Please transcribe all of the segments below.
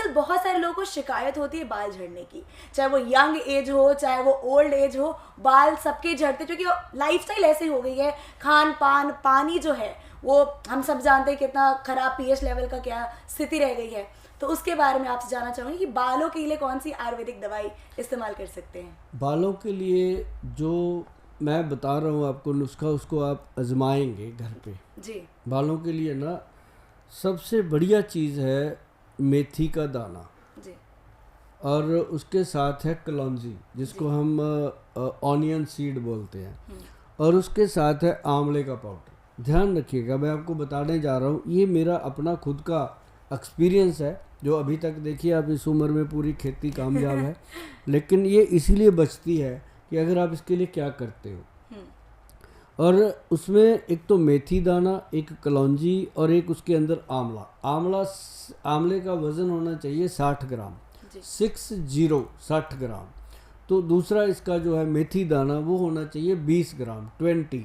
आजकल बहुत सारे लोगों को शिकायत होती है बाल झड़ने की, चाहे वो यंग एज हो चाहे वो ओल्ड एज हो, बाल सबके झड़ते क्योंकि लाइफस्टाइल ऐसी हो गई है, खान पान, पानी जो है वो हम सब जानते हैं कितना खराब पीएच लेवल का क्या स्थिति रह गई है। तो उसके बारे में आपसे जानना चाहूँगी कि बालों के लिए कौन सी आयुर्वेदिक दवाई इस्तेमाल कर सकते हैं। बालों के लिए जो मैं बता रहा हूँ आपको नुस्खा, उसको आप आजमाएंगे घर पे। जी बालों के लिए ना सबसे बढ़िया चीज़ है मेथी का दाना, जी और उसके साथ है कलौंजी जिसको हम ऑनियन सीड बोलते हैं, और उसके साथ है आंवले का पाउडर। ध्यान रखिएगा, मैं आपको बताने जा रहा हूँ, ये मेरा अपना खुद का एक्सपीरियंस है जो अभी तक, देखिए आप इस उम्र में पूरी खेती कामयाब है, लेकिन ये इसीलिए बचती है कि अगर आप इसके लिए क्या करते हो। और उसमें एक तो मेथी दाना, एक कलौंजी, और एक उसके अंदर आंवला। आंवले का वज़न होना चाहिए 60 ग्राम, 60 ग्राम। तो दूसरा इसका जो है मेथी दाना वो होना चाहिए 20 ग्राम, 20।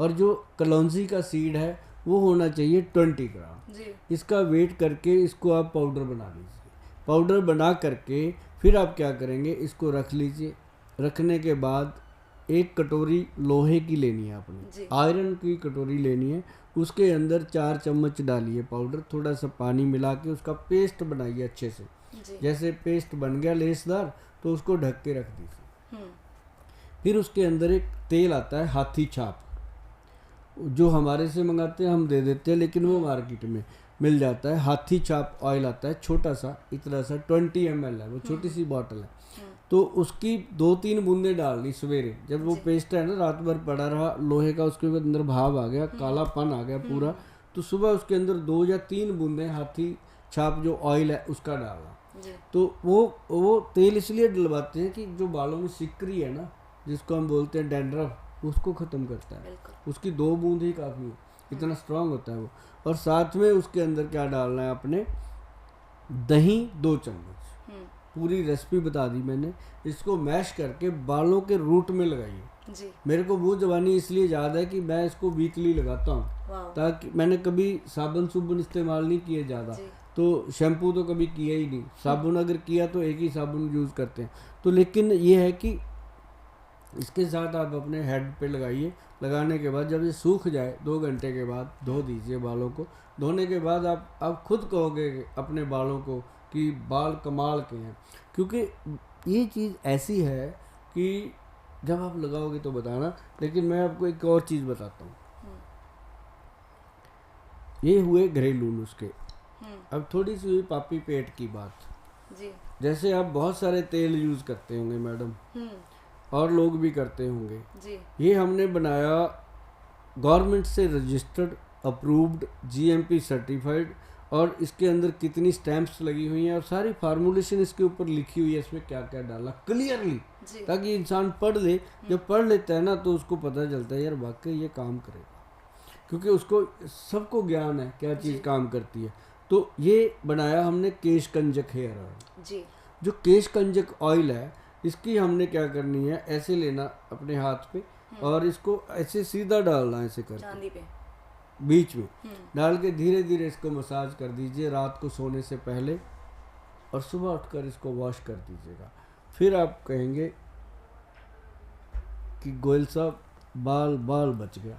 और जो कलौंजी का सीड है वो होना चाहिए 20 ग्राम। इसका वेट करके इसको आप पाउडर बना लीजिए। पाउडर बना करके फिर आप क्या करेंगे, इसको रख लीजिए। रखने के बाद एक कटोरी लोहे की लेनी है आपने, आयरन की कटोरी लेनी है, उसके अंदर 4 चम्मच डालिए पाउडर, थोड़ा सा पानी मिला के उसका पेस्ट बनाइए अच्छे से। जैसे पेस्ट बन गया लेसदार तो उसको ढक के रख दीजिए। फिर उसके अंदर एक तेल आता है हाथी छाप, जो हमारे से मंगाते हैं हम दे देते हैं, लेकिन वो मार्केट में मिल जाता है। हाथी छाप ऑयल आता है, छोटा सा, इतना सा, 20 ml है वो, छोटी सी बॉटल है। तो उसकी 2-3 बूंदें डाल ली सवेरे, जब वो पेस्ट है ना रात भर पड़ा रहा लोहे का, उसके बाद अंदर भाव आ गया, कालापन आ गया पूरा, तो सुबह उसके अंदर 2 या 3 बूंदें हाथी छाप जो ऑयल है उसका डालना। तो वो तेल इसलिए डलवाते हैं कि जो बालों में सिकरी है ना, जिसको हम बोलते हैं डैंड्रफ, उसको ख़त्म करता है। उसकी 2 बूंद ही काफ़ी है, इतना स्ट्रांग होता है वो। और साथ में उसके अंदर क्या डालना है आपने, दही 2 चम्मच। पूरी रेसिपी बता दी मैंने। इसको मैश करके बालों के रूट में लगाइए। मेरे को वो जवानी इसलिए याद है कि मैं इसको वीकली लगाता हूँ, ताकि मैंने कभी साबुन इस्तेमाल नहीं किए ज़्यादा, तो शैम्पू तो कभी किया ही नहीं। साबुन अगर किया तो एक ही साबुन यूज़ करते हैं। तो लेकिन ये है कि इसके साथ आप अपने हेड पे लगाइए। लगाने के बाद जब ये सूख जाए 2 घंटे के बाद धो दीजिए बालों को। धोने के बाद आप खुद कहोगे अपने बालों को कि बाल कमाल के हैं, क्योंकि ये चीज़ ऐसी है कि जब आप लगाओगे तो बताना। लेकिन मैं आपको एक और चीज़ बताता हूँ। ये हुए घरेलू नुस्खे। अब थोड़ी सी हुई पापी पेट की बात। जैसे आप बहुत सारे तेल यूज़ करते होंगे मैडम, और लोग भी करते होंगे। ये हमने बनाया गवर्नमेंट से रजिस्टर्ड, अप्रूव्ड, जीएमपी सर्टिफाइड, और इसके अंदर कितनी स्टैंप्स लगी हुई हैं और सारी फार्मूलेशन इसके ऊपर लिखी हुई है, इसमें क्या क्या डाला क्लियरली, ताकि इंसान पढ़ ले। जब पढ़ लेता है ना तो उसको पता चलता है यार वाकई ये काम करेगा, क्योंकि उसको सबको ज्ञान है क्या चीज़ काम करती है। तो ये बनाया हमने केश कंजक हेयर ऑयल। जो केश कंजक ऑयल है, इसकी हमने क्या करनी है, ऐसे लेना अपने हाथ पे और इसको ऐसे सीधा डालना, ऐसे करके बीच में डाल के धीरे धीरे इसको मसाज कर दीजिए रात को सोने से पहले, और सुबह उठकर इसको वॉश कर दीजिएगा। फिर आप कहेंगे कि गोयल साहब बाल बच गया।